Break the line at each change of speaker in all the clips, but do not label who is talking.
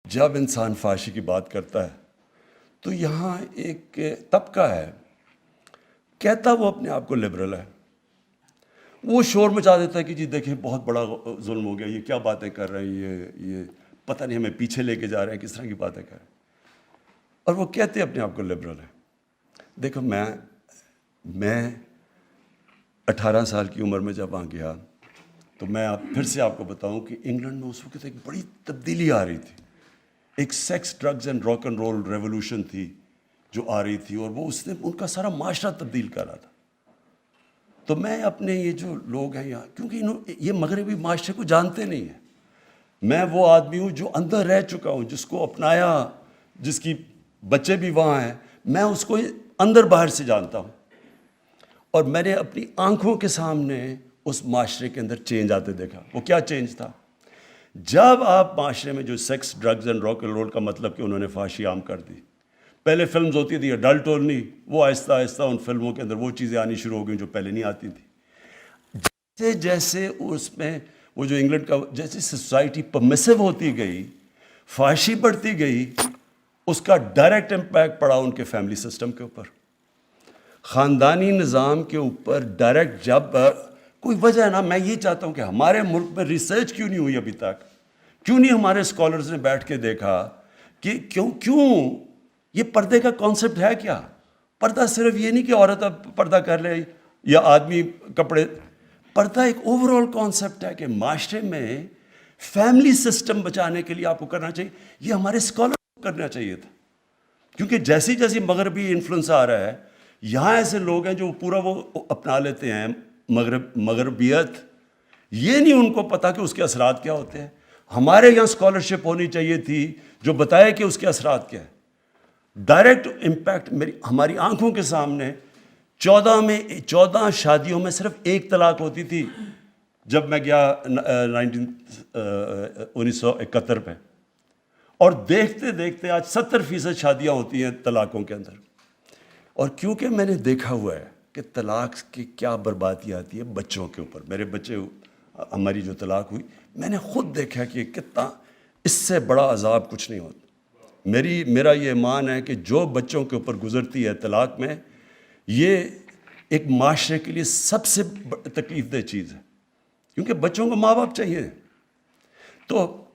جب انسان فحاشی کی بات کرتا ہے تو یہاں ایک طبقہ ہے، کہتا وہ اپنے آپ کو لبرل ہے، وہ شور مچا دیتا ہے کہ جی دیکھیں بہت بڑا ظلم ہو گیا، یہ کیا باتیں کر رہے ہیں، یہ پتہ نہیں ہمیں پیچھے لے کے جا رہے ہیں، کس طرح کی باتیں کر رہے ہیں، اور وہ کہتے اپنے آپ کو لبرل ہے۔ دیکھو میں 18 سال کی عمر میں جب وہاں گیا تو میں پھر سے آپ کو بتاؤں کہ انگلینڈ میں اس وقت ایک بڑی تبدیلی آ رہی تھی، ایک sex drugs and rock and roll revolution تھی جو آ رہی تھی، اور وہ اس نے ان کا سارا معاشرہ تبدیل کر رہا تھا۔ تو میں اپنے یہ جو لوگ ہیں یہاں، کیونکہ یہ مغربی معاشرے کو جانتے نہیں ہیں، میں وہ آدمی ہوں جو اندر رہ چکا ہوں، جس کو اپنایا، جس کی بچے بھی وہاں ہیں، میں اس کو اندر باہر سے جانتا ہوں، اور میں نے اپنی آنکھوں کے سامنے اس معاشرے کے اندر چینج آتے دیکھا۔ وہ کیا چینج تھا؟ جب آپ معاشرے میں جو sex drugs and rock and roll کا مطلب کہ انہوں نے فحاشی عام کر دی، پہلے فلمز ہوتی تھی اڈلٹ اونلی، وہ آہستہ آہستہ ان فلموں کے اندر وہ چیزیں آنی شروع ہو گئیں جو پہلے نہیں آتی تھیں۔ جیسے جیسے اس میں وہ جو انگلینڈ کا جیسے سوسائٹی پرمیسو ہوتی گئی، فحاشی بڑھتی گئی، اس کا ڈائریکٹ امپیکٹ پڑا ان کے فیملی سسٹم کے اوپر، خاندانی نظام کے اوپر ڈائریکٹ۔ جب کوئی وجہ ہے نا، میں یہ چاہتا ہوں کہ ہمارے ملک میں ریسرچ کیوں نہیں ہوئی ابھی تک، کیوں نہیں ہمارے اسکالرز نے بیٹھ کے دیکھا کہ کیوں یہ پردے کا کانسیپٹ ہے کیا؟ پردہ صرف یہ نہیں کہ عورت اب پردہ کر لے یا آدمی کپڑے، پردہ ایک اوور آل کانسیپٹ ہے کہ معاشرے میں فیملی سسٹم بچانے کے لیے آپ کو کرنا چاہیے۔ یہ ہمارے اسکالر کو کرنا چاہیے تھا، کیونکہ جیسی جیسی مغربی انفلوئنس آ رہا ہے، یہاں ایسے لوگ ہیں جو پورا وہ اپنا لیتے ہیں مغربیت، یہ نہیں ان کو پتا کہ اس کے اثرات کیا ہوتے ہیں۔ ہمارے یہاں اسکالرشپ ہونی چاہیے تھی جو بتائے کہ اس کے اثرات کیا ہے، ڈائریکٹ امپیکٹ ہماری آنکھوں کے سامنے۔ 14 شادیوں میں صرف ایک طلاق ہوتی تھی جب میں گیا 1971 میں، اور دیکھتے دیکھتے آج 70% شادیاں ہوتی ہیں طلاقوں کے اندر۔ اور کیونکہ میں نے دیکھا ہوا ہے کہ طلاق کی کیا بربادی آتی ہے بچوں کے اوپر، میرے بچے، ہماری جو طلاق ہوئی، میں نے خود دیکھا کہ کتنا اس سے بڑا عذاب کچھ نہیں ہوتا۔ میرا یہ ایمان ہے کہ جو بچوں کے اوپر گزرتی ہے طلاق میں، یہ ایک معاشرے کے لیے سب سے تکلیف دہ چیز ہے، کیونکہ بچوں کو ماں باپ چاہیے۔ تو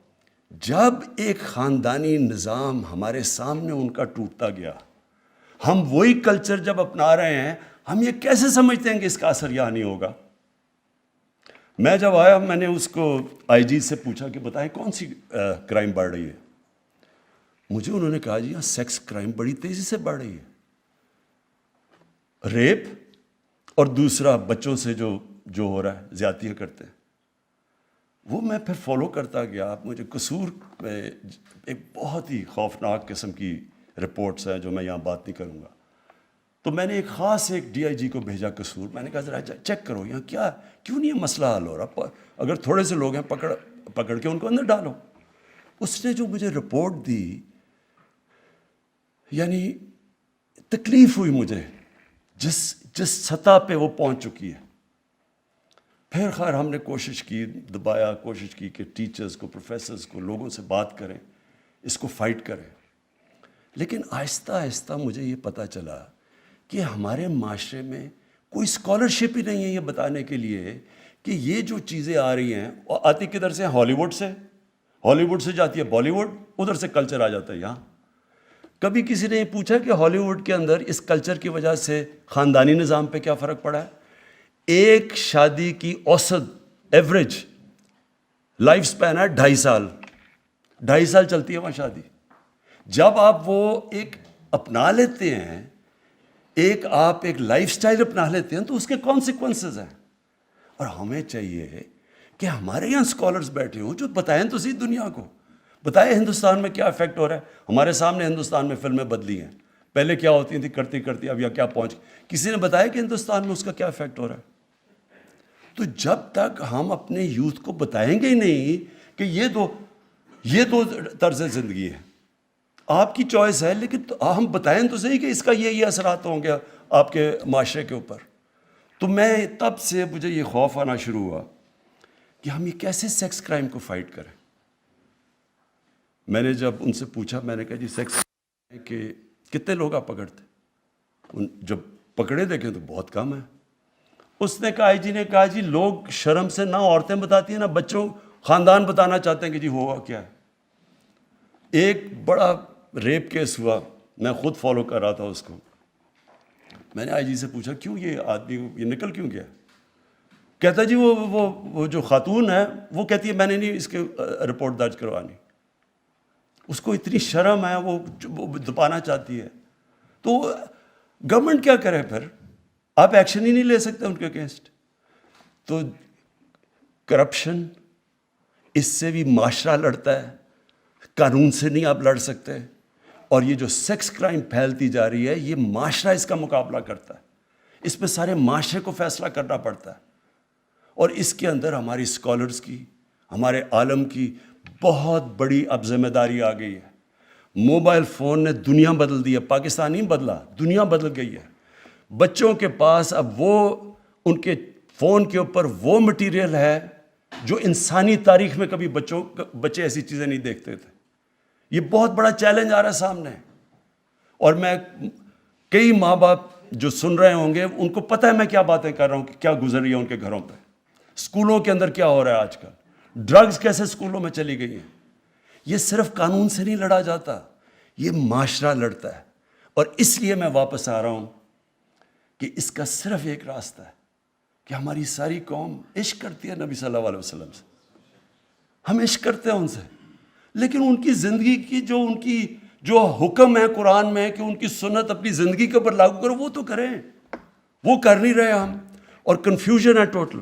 جب ایک خاندانی نظام ہمارے سامنے ان کا ٹوٹتا گیا، ہم وہی کلچر جب اپنا رہے ہیں، ہم یہ کیسے سمجھتے ہیں کہ اس کا اثر یہاں نہیں ہوگا؟ میں جب آیا، میں نے اس کو آئی جی سے پوچھا کہ بتائیں کون سی کرائم بڑھ رہی ہے؟ مجھے انہوں نے کہا جی یہاں سیکس کرائم بڑی تیزی سے بڑھ رہی ہے، ریپ، اور دوسرا بچوں سے جو ہو رہا ہے، زیادتیاں کرتے ہیں۔ وہ میں پھر فالو کرتا گیا۔ آپ مجھے قصور میں ایک بہت ہی خوفناک قسم کی رپورٹس ہیں جو میں یہاں بات نہیں کروں گا، تو میں نے ایک خاص ڈی آئی جی کو بھیجا قصور، میں نے کہا ذرا چیک کرو یہاں کیوں نہیں یہ مسئلہ حل ہو رہا، اگر تھوڑے سے لوگ ہیں پکڑ کے ان کو اندر ڈالو۔ اس نے جو مجھے رپورٹ دی، یعنی تکلیف ہوئی مجھے جس سطح پہ وہ پہنچ چکی ہے۔ پھر خیر ہم نے کوشش کی کہ ٹیچرز کو، پروفیسرز کو، لوگوں سے بات کریں، اس کو فائٹ کریں، لیکن آہستہ آہستہ مجھے یہ پتہ چلا کہ ہمارے معاشرے میں کوئی اسکالرشپ ہی نہیں ہے یہ بتانے کے لیے کہ یہ جو چیزیں آ رہی ہیں، وہ آتی کدھر سے؟ ہالی ووڈ سے جاتی ہے بالی ووڈ، ادھر سے کلچر آ جاتا ہے یہاں۔ کبھی کسی نے یہ پوچھا کہ ہالی ووڈ کے اندر اس کلچر کی وجہ سے خاندانی نظام پہ کیا فرق پڑا ہے؟ ایک شادی کی اوسط ایوریج لائف سپین ہے 2.5 سال چلتی ہے وہاں شادی۔ جب آپ وہ ایک اپنا لیتے ہیں، آپ ایک لائف سٹائل اپنا لیتے ہیں، تو اس کے کانسیکوینسز ہیں۔ اور ہمیں چاہیے کہ ہمارے یہاں اسکالرز بیٹھے ہوں جو بتائیں تو صحیح دنیا کو، بتائیں ہندوستان میں کیا افیکٹ ہو رہا ہے۔ ہمارے سامنے ہندوستان میں فلمیں بدلی ہیں، پہلے کیا ہوتی تھیں کرتی اب یا کیا پہنچ، کسی نے بتایا کہ ہندوستان میں اس کا کیا افیکٹ ہو رہا ہے؟ تو جب تک ہم اپنے یوتھ کو بتائیں گے ہی نہیں کہ یہ دو طرز زندگی ہے، آپ کی چوائس ہے، لیکن ہم بتائیں تو صحیح کہ اس کا یہ اثرات ہوں گے آپ کے معاشرے کے اوپر۔ تو میں تب سے مجھے یہ خوف آنا شروع ہوا کہ ہم یہ کیسے سیکس کرائم کو فائٹ کریں۔ میں نے جب ان سے پوچھا، میں نے کہا جی سیکس کہ کتنے لوگ آپ پکڑتے؟ جب پکڑے دیکھیں تو بہت کم ہے. اس نے کہا آئی جی نے کہا جی لوگ شرم سے نہ عورتیں بتاتی ہیں نہ بچوں خاندان بتانا چاہتے ہیں کہ جی ہوا کیا ہے. ایک بڑا ریپ کیس ہوا، میں خود فالو کر رہا تھا اس کو. میں نے آئی جی سے پوچھا کیوں یہ آدمی یہ نکل کیوں گیا؟ کہتا جی وہ جو خاتون ہے وہ کہتی ہے میں نے نہیں اس کے رپورٹ درج کروانی. اس کو اتنی شرم ہے، وہ دبانا چاہتی ہے. تو گورنمنٹ کیا کرے پھر؟ آپ ایکشن ہی نہیں لے سکتے ان کے اگینسٹ. تو کرپشن، اس سے بھی معاشرہ لڑتا ہے، قانون سے نہیں آپ لڑ سکتے. اور یہ جو سیکس کرائم پھیلتی جا رہی ہے یہ معاشرہ اس کا مقابلہ کرتا ہے. اس پہ سارے معاشرے کو فیصلہ کرنا پڑتا ہے. اور اس کے اندر ہماری اسکالرز کی، ہمارے عالم کی بہت بڑی اب ذمہ داری آ گئی ہے. موبائل فون نے دنیا بدل دی ہے، پاکستان نہیں بدلا، دنیا بدل گئی ہے. بچوں کے پاس اب وہ ان کے فون کے اوپر وہ مٹیریل ہے جو انسانی تاریخ میں کبھی بچے ایسی چیزیں نہیں دیکھتے تھے. یہ بہت بڑا چیلنج آ رہا ہے سامنے. اور میں کئی ماں باپ جو سن رہے ہوں گے ان کو پتہ ہے میں کیا باتیں کر رہا ہوں کہ کیا گزر رہی ہے ان کے گھروں پہ. اسکولوں کے اندر کیا ہو رہا ہے آج کل، ڈرگز کیسے اسکولوں میں چلی گئی ہیں. یہ صرف قانون سے نہیں لڑا جاتا، یہ معاشرہ لڑتا ہے. اور اس لیے میں واپس آ رہا ہوں کہ اس کا صرف ایک راستہ ہے کہ ہماری ساری قوم عشق کرتی ہے نبی صلی اللہ علیہ وسلم سے. ہم عشق کرتے ہیں ان سے، لیکن ان کی زندگی کی جو حکم ہے قرآن میں کہ ان کی سنت اپنی زندگی کے اوپر لاگو کرو، وہ تو کریں. وہ کر نہیں رہے ہم، اور کنفیوژن ہے ٹوٹل.